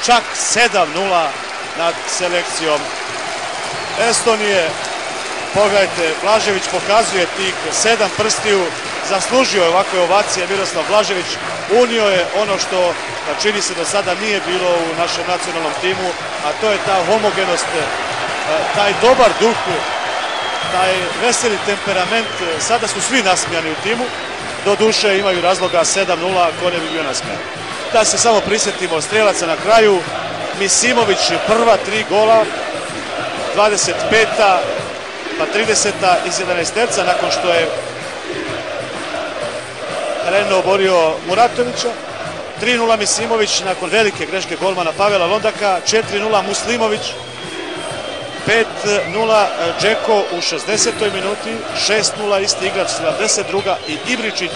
čak 7-0 nad selekcijom Estonije. Pogledajte, Blažević pokazuje tih 7 prstiju, zaslužio je ovakve ovacije Miroslav Blažević, unio je ono što čini se do sada nije bilo u našem nacionalnom timu, a to je ta homogenost, taj dobar duh, taj veseli temperament. Sada su svi nasmijani u timu, do duše imaju razloga 7-0, ko ne bi bio nasmijan. Da se samo prisjetimo strijelaca na kraju, Misimović prva 3 gola, 25. pa 30. iz 11. nakon što je Reno oborio Muratovića. 3-0 Misimović nakon velike greške golmana Pavela Londaka. 4-0 Muslimović. 5-0 Džeko u 60. minuti. 6-0 isti igrač 72. i Ibričić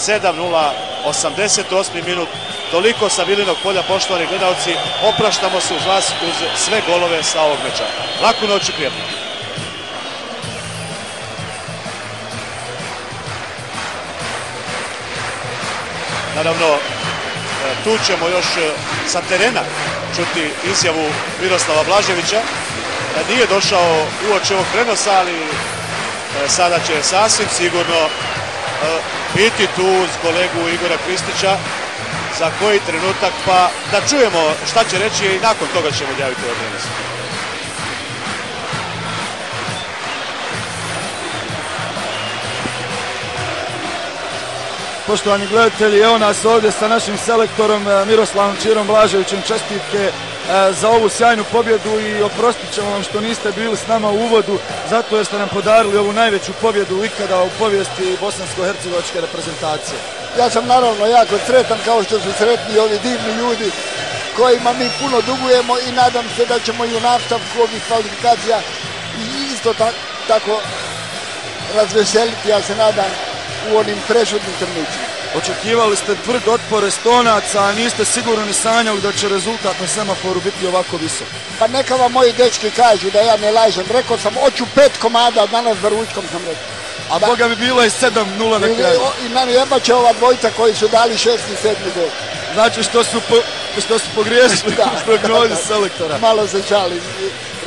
7-0 88. minut. Toliko sa Vilinog polja, poštovani gledalci. Opraštamo se uz vas uz sve golove sa ovog meča. Laku noć i prijatno. Naravno, tu ćemo još sa terena čuti izjavu Miroslava Blaževića. Nije došao uoči ovog prenosa, ali sada će sasvim sigurno biti tu uz kolegu Igora Kristića za koji trenutak, pa da čujemo šta će reći i nakon toga ćemo odjaviti ovaj prenos. Poštovani gledatelji, evo nas ovdje sa našim selektorom Miroslavom Čirom Blaževićem. Čestitke za ovu sjajnu pobjedu i oprostit ćemo vam što niste bili s nama u uvodu, zato jer ste nam podarili ovu najveću pobjedu ikada u povijesti bosansko-hercegovačke reprezentacije. Ja sam naravno jako sretan, kao što su sretni ovi divni ljudi kojima mi puno dugujemo i nadam se da ćemo i u nastavku ovih kvalifikacija i isto tako razveseliti, ja se nadam, u onim presudnim trenucima. Očekivali ste tvrd otpor Estonaca, a niste sigurno ni sanjali da će rezultat na semaforu biti ovako visok. Pa neka vam moji dečki kažu da ja ne lažem. Rekao sam, hoću 5 komada, danas za ručkom sam rekao. A da. Boga bi bilo i 7-0 na kraju. I najebat će ova dvojica koji su dali 6. i 7. gol. Znači što su pogriješili u prognozi selektora. Malo se šalim.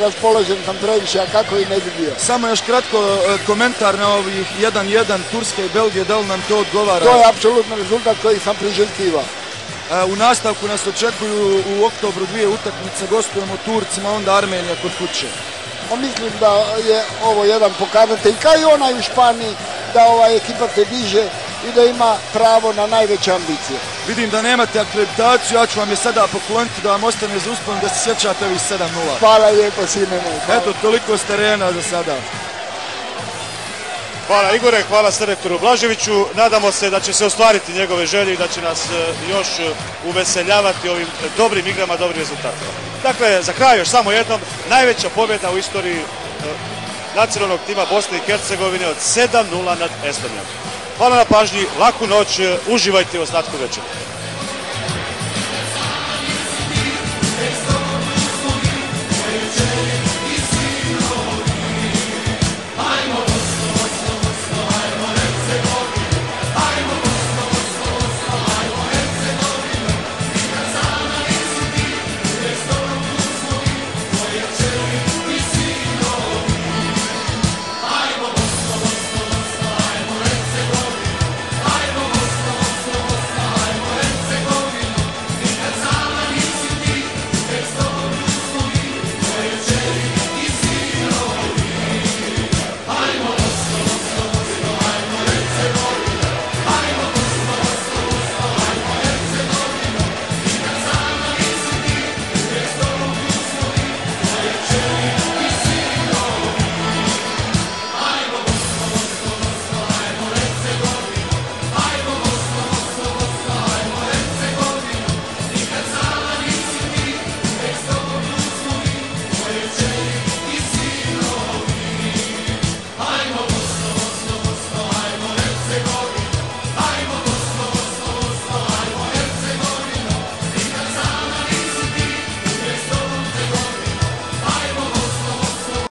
Raspoložen sam previše, a kako i ne bi bio. Samo još kratko komentar na ovih 1-1 Turske i Belgije, da li nam to odgovara? To je apsolutno rezultat koji sam priželjkivao. U nastavku nas očekuju u oktobru 2 utakmice, gostujemo Turcima, onda Armenija kod kuće. Mislim da je ovo jedan pokazatelj, kao i onaj u Španiji, da ova ekipa se diže i da ima pravo na najveće ambicije. Vidim da nemate akreditaciju, ja ću vam je sada pokloniti da vam ostane za uspomenu da se sjećate ovih 7-0. Hvala lijepo, sine moj. Eto, toliko s terena za sada. Hvala Igore, hvala selektoru Blaževiću. Nadamo se da će se ostvariti njegove želje i da će nas još uveseljavati ovim dobrim igrama, dobrim rezultatima. Dakle, za kraj još samo jednom, najveća pobjeda u istoriji nacionalnog tima Bosne i Hercegovine od 7-0 nad Estonijom. Hvala na pažnji, laku noć, uživajte u ostatku večera.